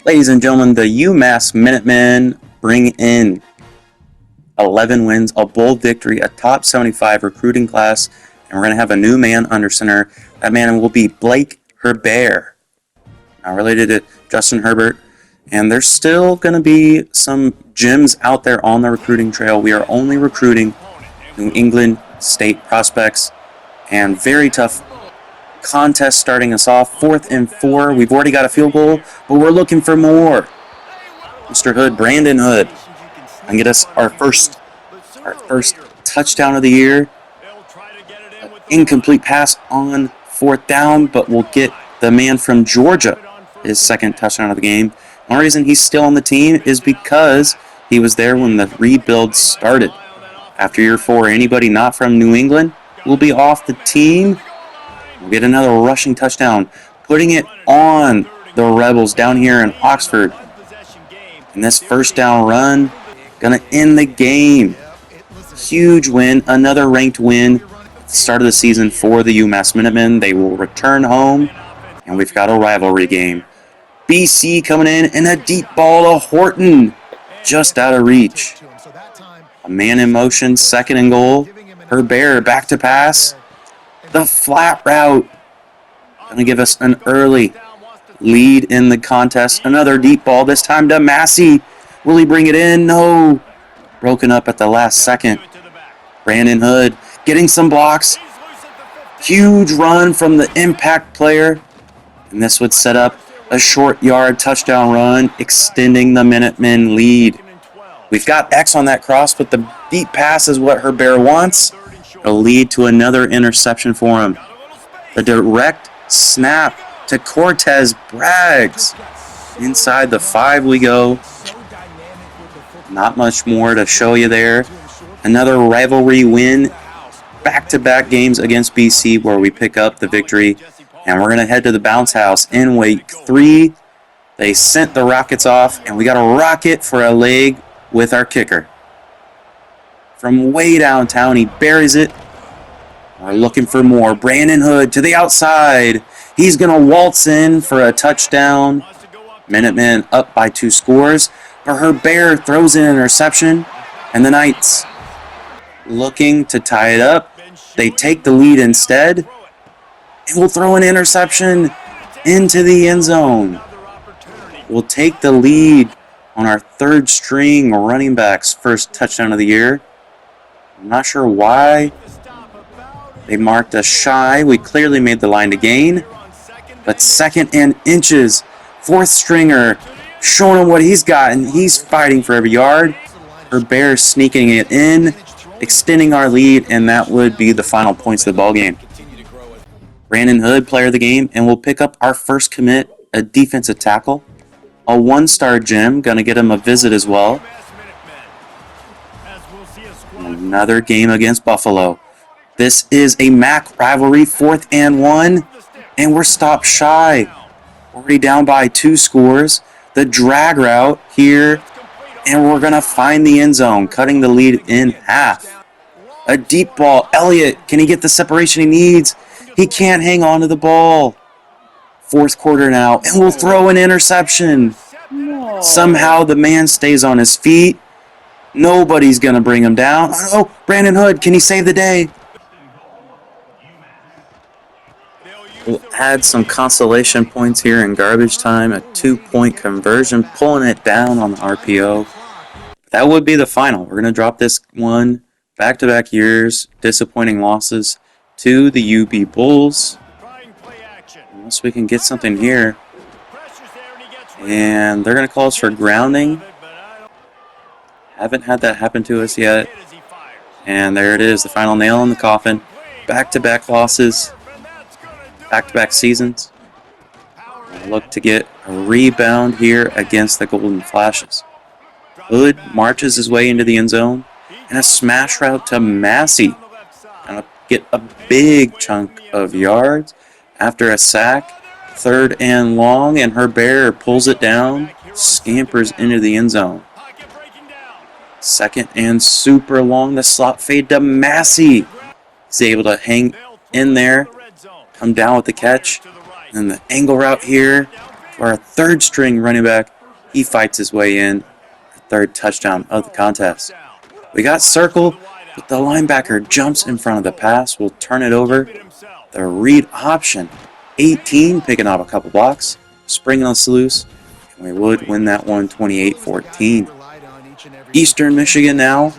Ladies and gentlemen, the UMass Minutemen bring in 11 wins, a bold victory, a top 75 recruiting class, and we're going to have a new man under center. That man will be Blake Herbert, not related to Justin Herbert. And there's still going to be some gems out there on the recruiting trail. We are only recruiting New England State prospects, and very tough contest starting us off. 4th and 4. We've already got a field goal, but we're looking for more. Mr. Hood, Brandon Hood, and get us our first touchdown of the year. Incomplete pass on 4th down, but we'll get the man from Georgia his second touchdown of the game. The only reason he's still on the team is because he was there when the rebuild started. After year 4, anybody not from New England will be off the team. We'll get another rushing touchdown, putting it on the Rebels down here in Oxford. And this first down run, gonna end the game. Huge win, another ranked win at the start of the season for the UMass Minutemen. They will return home, and we've got a rivalry game. BC coming in, and a deep ball to Horton, just out of reach. A man in motion, 2nd and goal. Herbert back to pass. The flat route, gonna give us an early lead in the contest. Another deep ball, this time to Massey. Will he bring it in? No. Broken up at the last second. Brandon Hood getting some blocks. Huge run from the impact player. And this would set up a short yard touchdown run, extending the Minutemen lead. We've got X on that cross, but the deep pass is what Herbert wants. It'll lead to another interception for him. The direct snap to Cortez Braggs. Inside the 5 we go. Not much more to show you there. Another rivalry win. Back-to-back games against BC where we pick up the victory. And we're going to head to the bounce house in week 3. They sent the Rockets off, and we got a rocket for a leg with our kicker. From way downtown, he buries it. We're looking for more. Brandon Hood to the outside. He's going to waltz in for a touchdown. Minutemen up by 2 scores. But Herbert throws in an interception. And the Knights looking to tie it up. They take the lead instead. And we'll throw an interception into the end zone. We'll take the lead on our 3rd string running back's first touchdown of the year. I'm not sure why they marked us shy. We clearly made the line to gain. But 2nd and inches. 4th stringer showing him what he's got, and he's fighting for every yard. Herbert sneaking it in, extending our lead, and that would be the final points of the ball game. Brandon Hood, player of the game, and we'll pick up our first commit, a defensive tackle. A 1-star gem, gonna get him a visit as well. Another game against Buffalo. This is a MAC rivalry, 4th and 1, and we're stopped shy. Already down by 2 scores. The drag route here, and we're gonna find the end zone, cutting the lead in half. A deep ball. Elliott, can he get the separation he needs? He can't hang on to the ball. 4th quarter now, and we'll throw an interception. No. Somehow the man stays on his feet. Nobody's going to bring him down. Oh, Brandon Hood, can he save the day? We'll add some consolation points here in garbage time. A 2-point conversion, pulling it down on the RPO. That would be the final. We're going to drop this one. Back-to-back years, disappointing losses to the UB Bulls. Unless we can get something here. And they're going to call us for grounding. Haven't had that happen to us yet. And there it is, the final nail in the coffin. Back-to-back losses. Back-to-back seasons. Look to get a rebound here against the Golden Flashes. Hood marches his way into the end zone. And a smash route to Massey. Gonna get a big chunk of yards after a sack. 3rd and long, and Herbert pulls it down, scampers into the end zone. 2nd and super long, the slot fade to Massey. He's able to hang in there, come down with the catch. And the angle route here our third string running back. He fights his way in. Third touchdown of the contest. We got circled, but the linebacker jumps in front of the pass. We'll turn it over. The read option. 18 picking up a couple blocks. Springing us loose. And we would win that one 28-14. Eastern Michigan now.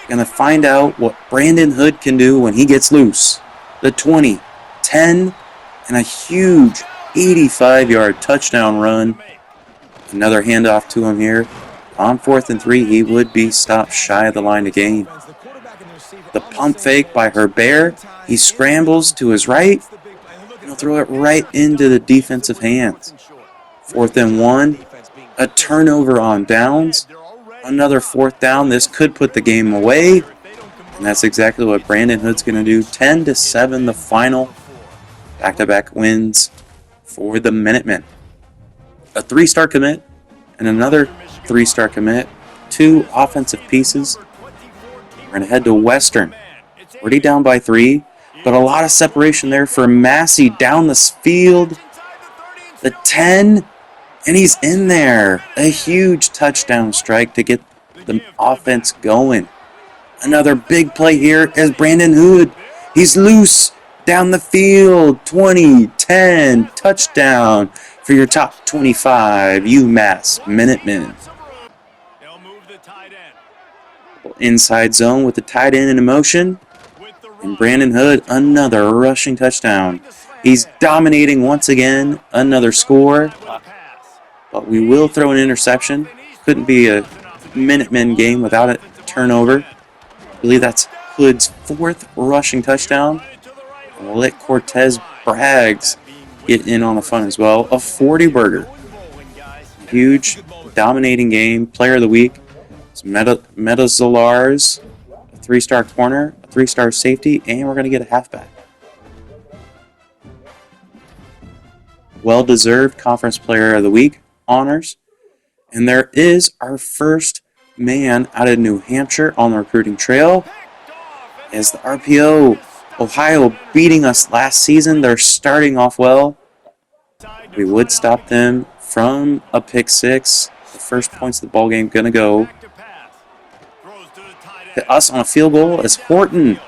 Gonna find out what Brandon Hood can do when he gets loose. The 20, 10, and a huge 85-yard touchdown run. Another handoff to him here. On 4th and 3, he would be stopped shy of the line of gain. The pump fake by Herbert. He scrambles to his right, and he'll throw it right into the defensive hands. 4th and 1, a turnover on downs. Another 4th down. This could put the game away, and that's exactly what Brandon Hood's going to do. 10-7 the final. Back-to-back wins for the Minutemen. A 3-star commit and another 3-star commit. 2 offensive pieces. We're going to head to Western. Already down by 3, but a lot of separation there for Massey down the field. The 10, and he's in there. A huge touchdown strike to get the offense going. Another big play here is Brandon Hood. He's loose down the field. 20, 10, touchdown for your top 25 UMass Minutemen. Inside zone with the tight end in motion. And Brandon Hood, another rushing touchdown. He's dominating once again. Another score. But we will throw an interception. Couldn't be a Minutemen game without a turnover. I believe that's Hood's 4th rushing touchdown. And we'll let Cortez Braggs get in on the fun as well. A 40-burger. Huge, dominating game. Player of the week. It's Metazalars, a 3-star corner, a 3-star safety, and we're going to get a halfback. Well-deserved Conference Player of the Week honors. And there is our first man out of New Hampshire on the recruiting trail. Is the RPO. Ohio beating us last season. They're starting off well. We would stop them from a pick 6. The first points of the ball game going to go to us on a field goal as Horton.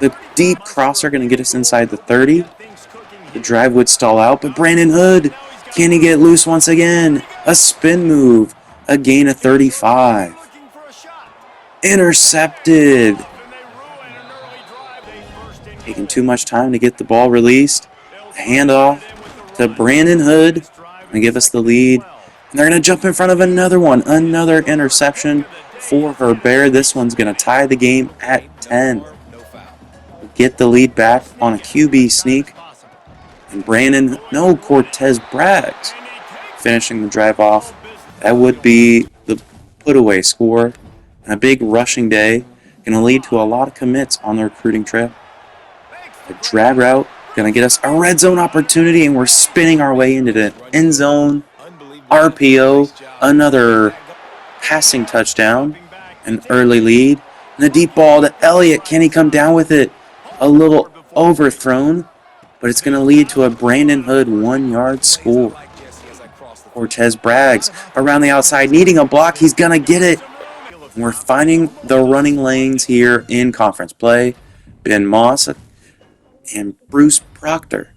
The deep crosser going to get us inside the 30. The drive would stall out, but Brandon Hood, can he get loose once again? A spin move, a gain of 35. Intercepted. Taking too much time to get the ball released. A handoff to Brandon Hood to give us the lead. And they're going to jump in front of another one. Another interception for Herbert. This one's going to tie the game at 10. Get the lead back on a QB sneak. And Cortez Braggs finishing the drive off. That would be the put-away score. And a big rushing day. Going to lead to a lot of commits on the recruiting trail. A drag route. Going to get us a red zone opportunity. And we're spinning our way into the end zone. RPO. Another passing touchdown. An early lead. And a deep ball to Elliott. Can he come down with it? A little overthrown. But it's going to lead to a Brandon Hood 1-yard score. Cortez Braggs around the outside, needing a block. He's going to get it. And we're finding the running lanes here in conference play. Ben Moss and Bruce Proctor.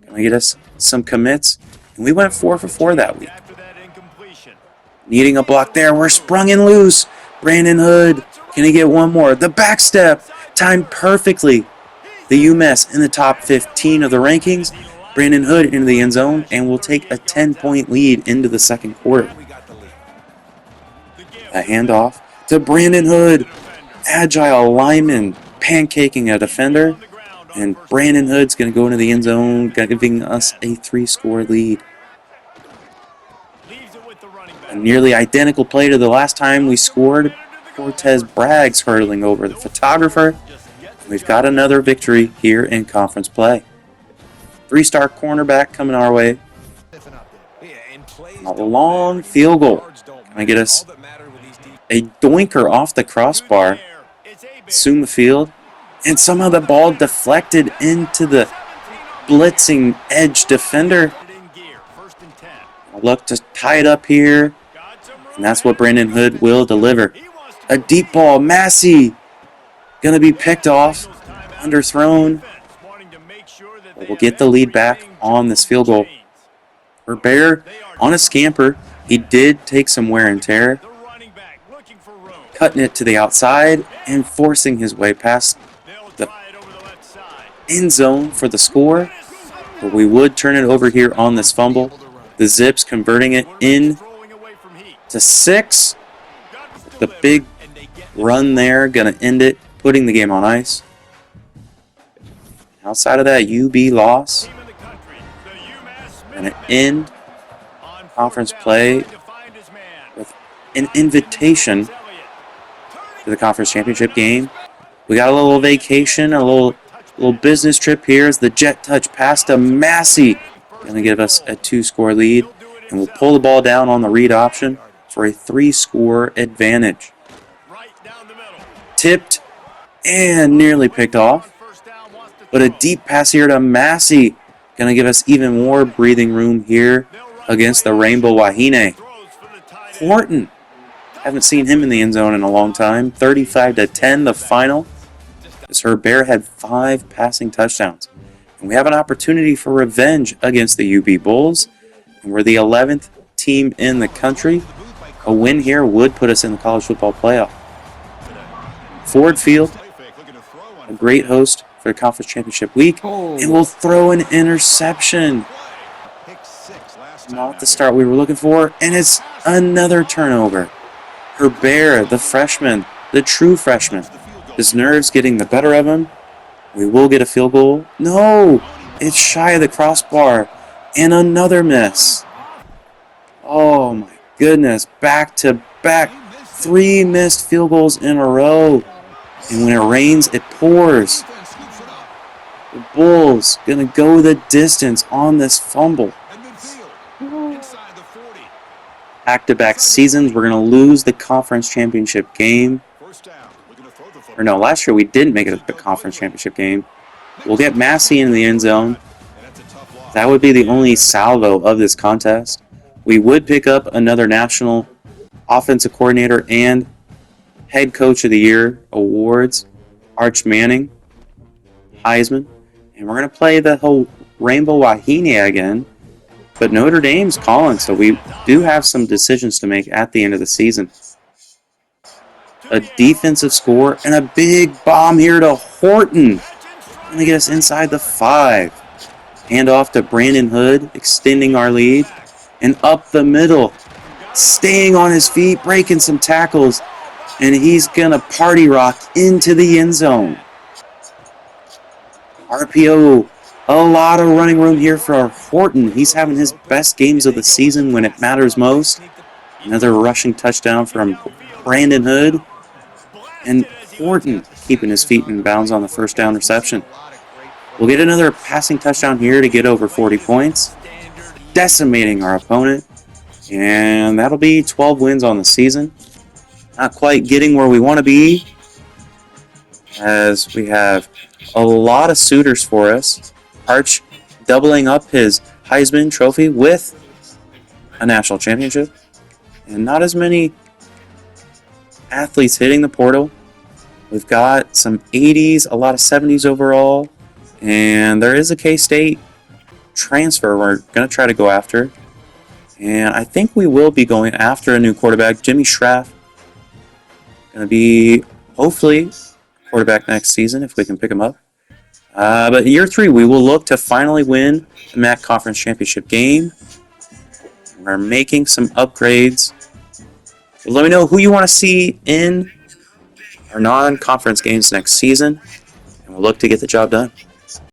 Going to get us some commits. And we went 4 for 4 that week. Needing a block there. We're sprung and loose. Brandon Hood. Can he get one more? The back step. Timed perfectly. The UMass in the top 15 of the rankings. Brandon Hood into the end zone, and we'll take a 10-point lead into the second quarter. A handoff to Brandon Hood. Agile lineman pancaking a defender. And Brandon Hood's going to go into the end zone, giving us a 3-score lead. A nearly identical play to the last time we scored. Cortez Braggs hurdling over the photographer. We've got another victory here in conference play. 3-star cornerback coming our way. A long field goal. Gonna get us a doinker off the crossbar. Assume the field. And somehow the ball deflected into the blitzing edge defender. I'll look to tie it up here. And that's what Brandon Hood will deliver. A deep ball. Massey going to be picked off. Underthrown. But we'll get the lead back on this field goal. Herbert on a scamper. He did take some wear and tear. Cutting it to the outside and forcing his way past the end zone for the score. But we would turn it over here on this fumble. The Zips converting it in to 6. The big run there going to end it, putting the game on ice. Outside of that UB loss, going to end conference play with an invitation to the conference championship game. We got a little vacation, a little business trip here as the jet touch pass to Massey. Going to give us a 2-score lead. And we'll pull the ball down on the read option for a 3-score advantage. Tipped and nearly picked off. But a deep pass here to Massey. Going to give us even more breathing room here against the Rainbow Wahine. Horton. Haven't seen him in the end zone in a long time. 35-10 the final. As Herbert had 5 passing touchdowns. And we have an opportunity for revenge against the UB Bulls. And we're the 11th team in the country. A win here would put us in the college football playoff. Ford Field, a great host for the conference championship week. And we'll throw an interception. Not the start we were looking for. And it's another turnover. Herbert, the freshman, the true freshman. His nerves getting the better of him. We will get a field goal. No! It's shy of the crossbar. And another miss. Oh my goodness. Back to back. 3 missed field goals in a row. And when it rains, it pours. The Bulls going to go the distance on this fumble. Back-to-back seasons, we're going to lose the conference championship game. Or no, last year we didn't make it a conference championship game. We'll get Massey in the end zone. That would be the only salvo of this contest. We would pick up another national offensive coordinator and head coach of the year awards. Arch Manning, Heisman. And we're going to play the whole Rainbow Wahine again. But Notre Dame's calling, so we do have some decisions to make at the end of the season. A defensive score and a big bomb here to Horton. Going to get us inside the 5. Hand off to Brandon Hood, extending our lead. And up the middle, staying on his feet, breaking some tackles. And he's going to party rock into the end zone. RPO. A lot of running room here for Horton. He's having his best games of the season when it matters most. Another rushing touchdown from Brandon Hood. And Horton keeping his feet in bounds on the first down reception. We'll get another passing touchdown here to get over 40 points. Decimating our opponent. And that'll be 12 wins on the season. Not quite getting where we want to be, as we have a lot of suitors for us. Arch doubling up his Heisman Trophy with a national championship. And not as many athletes hitting the portal. We've got some 80s, a lot of 70s overall. And there is a K-State transfer we're going to try to go after. And I think we will be going after a new quarterback, Jimmy Schraff. Going to be, hopefully, quarterback next season if we can pick him up. But year 3, we will look to finally win the MAC Conference Championship game. We're making some upgrades. So let me know who you want to see in our non-conference games next season, and we'll look to get the job done.